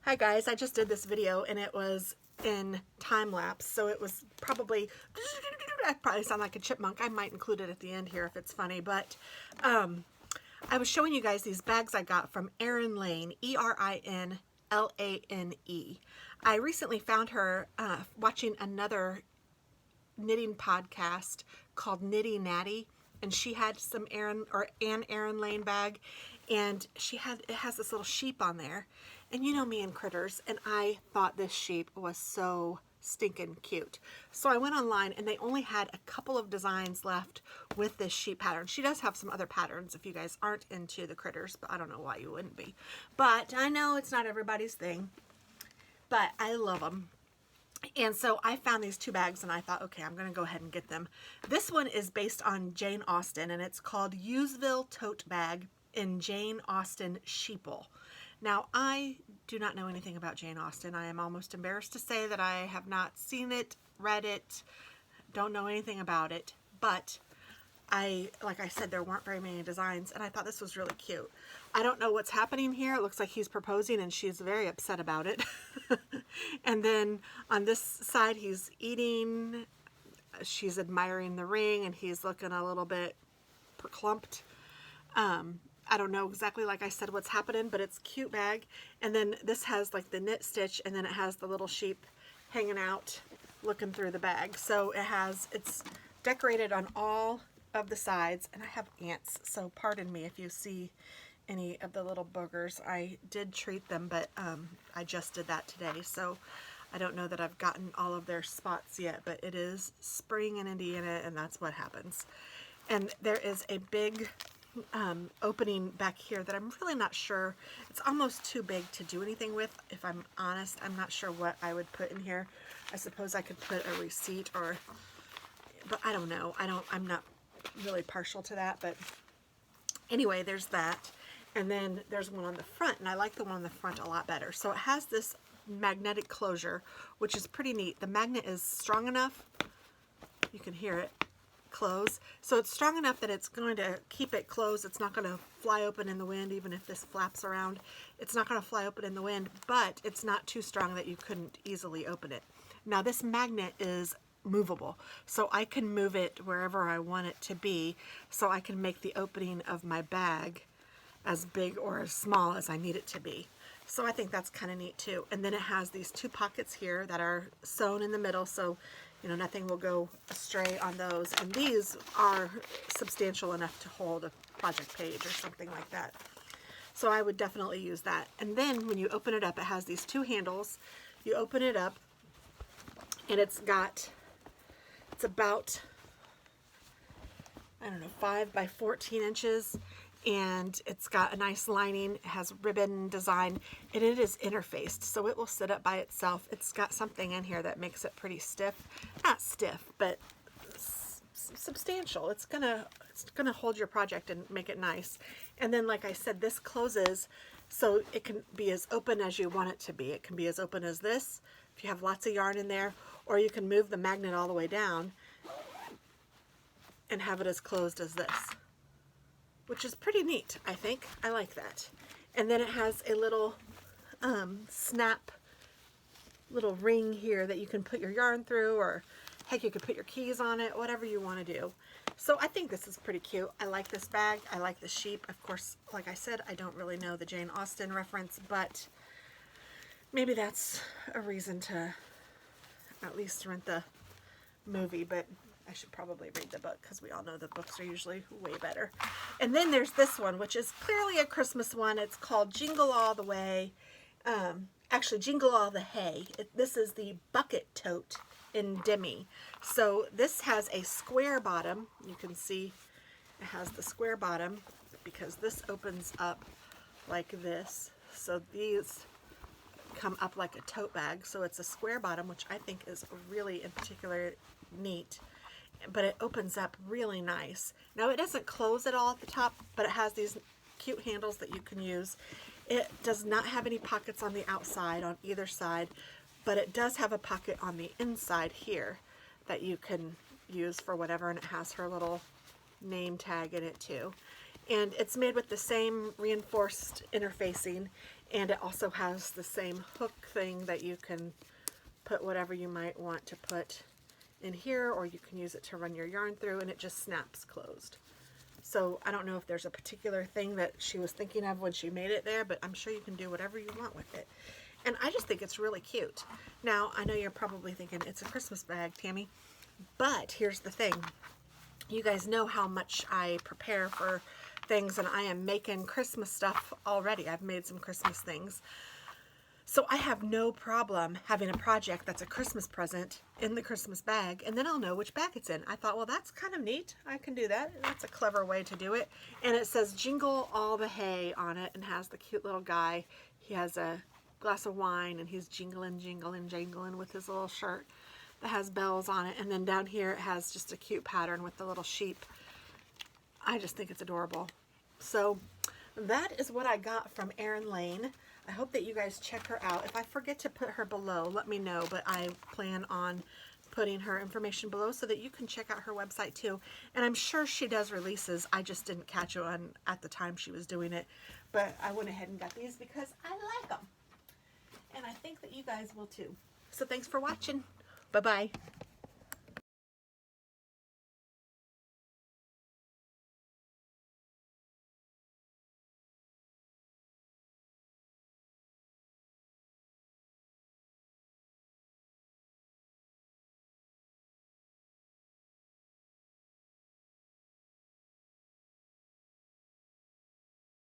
Hi guys, I just did this video and it was in time lapse, so it was probably, I probably sound like a chipmunk. I might include it at the end here if it's funny, but I was showing you guys these bags I got from Erin Lane, Erinlane. I recently found her watching another knitting podcast called Nitty Natty, and she had some Erin Lane bag, and it has this little sheep on there, and you know me and critters, and I thought this sheep was so stinking cute. So I went online and they only had a couple of designs left with this sheep pattern. She does have some other patterns if you guys aren't into the critters, but I don't know why you wouldn't be. But I know it's not everybody's thing, but I love them. And so I found these two bags and I thought, okay, I'm going to go ahead and get them. This one is based on Jane Austen, and it's called Useville Tote Bag in Jane Austen Sheeple. Now, I do not know anything about Jane Austen. I am almost embarrassed to say that I have not seen it, read it, don't know anything about it, but like I said, there weren't very many designs, and I thought this was really cute. I don't know what's happening here. It looks like he's proposing, and she's very upset about it. And then on this side, he's eating. She's admiring the ring, and he's looking a little bit clumped. I don't know exactly, like I said, what's happening, but it's a cute bag. And then this has like the knit stitch, and then it has the little sheep hanging out, looking through the bag. So it's decorated on all of the sides, and I have ants, so pardon me if you see any of the little boogers. I did treat them, but I just did that today, so I don't know that I've gotten all of their spots yet, but it is spring in Indiana, and that's what happens. And there is a big opening back here that I'm really not sure. It's almost too big to do anything with, if I'm honest. I'm not sure what I would put in here. I suppose I could put a receipt, but I don't know. I'm not really partial to that, but anyway, there's that. And then there's one on the front, and I like the one on the front a lot better. So it has this magnetic closure, which is pretty neat. The magnet is strong enough, you can hear it close, so it's strong enough that it's going to keep it closed. It's not going to fly open in the wind. Even if this flaps around, it's not going to fly open in the wind, but it's not too strong that you couldn't easily open it. Now this magnet is movable, so I can move it wherever I want it to be, so I can make the opening of my bag as big or as small as I need it to be. So I think that's kind of neat too. And then it has these two pockets here that are sewn in the middle, so you know nothing will go astray on those. And these are substantial enough to hold a project page or something like that. So I would definitely use that. And then when you open it up, it has these two handles. You open it up, and it's about, I don't know, 5 by 14 inches, and it's got a nice lining. It has ribbon design, and it is interfaced, so it will sit up by itself. It's got something in here that makes it pretty stiff. Not stiff, but substantial. It's gonna hold your project and make it nice. And then, like I said, this closes so it can be as open as you want it to be. It can be as open as this if you have lots of yarn in there, or you can move the magnet all the way down and have it as closed as this, which is pretty neat, I think. I like that. And then it has a little snap little ring here that you can put your yarn through, or heck, you could put your keys on it, whatever you want to do. So I think this is pretty cute. I like this bag. I like the sheep. Of course, like I said, I don't really know the Jane Austen reference, but maybe that's a reason to at least rent the movie, but I should probably read the book, because we all know the books are usually way better. And then there's this one, which is clearly a Christmas one. It's called Jingle All the Way. Actually, Jingle All the Hay. This is the bucket tote in demi. So this has a square bottom. You can see it has the square bottom because this opens up like this. So these come up like a tote bag. So it's a square bottom, which I think is really in particular neat. But it opens up really nice. Now it doesn't close at all at the top, but it has these cute handles that you can use. It does not have any pockets on the outside on either side, but it does have a pocket on the inside here that you can use for whatever, and it has her little name tag in it too. And it's made with the same reinforced interfacing, And it also has the same hook thing that you can put whatever you might want to put in here, or you can use it to run your yarn through, and it just snaps closed. So I don't know if there's a particular thing that she was thinking of when she made it there, but I'm sure you can do whatever you want with it. And I just think it's really cute. Now, I know you're probably thinking it's a Christmas bag, Tammy, but here's the thing. You guys know how much I prepare for things, and I am making Christmas stuff already. I've made some Christmas things. So I have no problem having a project that's a Christmas present in the Christmas bag, and then I'll know which bag it's in. I thought, well, that's kind of neat. I can do that. That's a clever way to do it. And it says Jingle All the Hay on it, and has the cute little guy. He has a glass of wine, and he's jingling, jingling, jingling with his little shirt that has bells on it. And then down here it has just a cute pattern with the little sheep. I just think it's adorable. So that is what I got from Erin Lane. I hope that you guys check her out. If I forget to put her below, let me know, but I plan on putting her information below so that you can check out her website too. And I'm sure she does releases. I just didn't catch on at the time she was doing it, but I went ahead and got these because I like them. And I think that you guys will too. So thanks for watching. Bye-bye.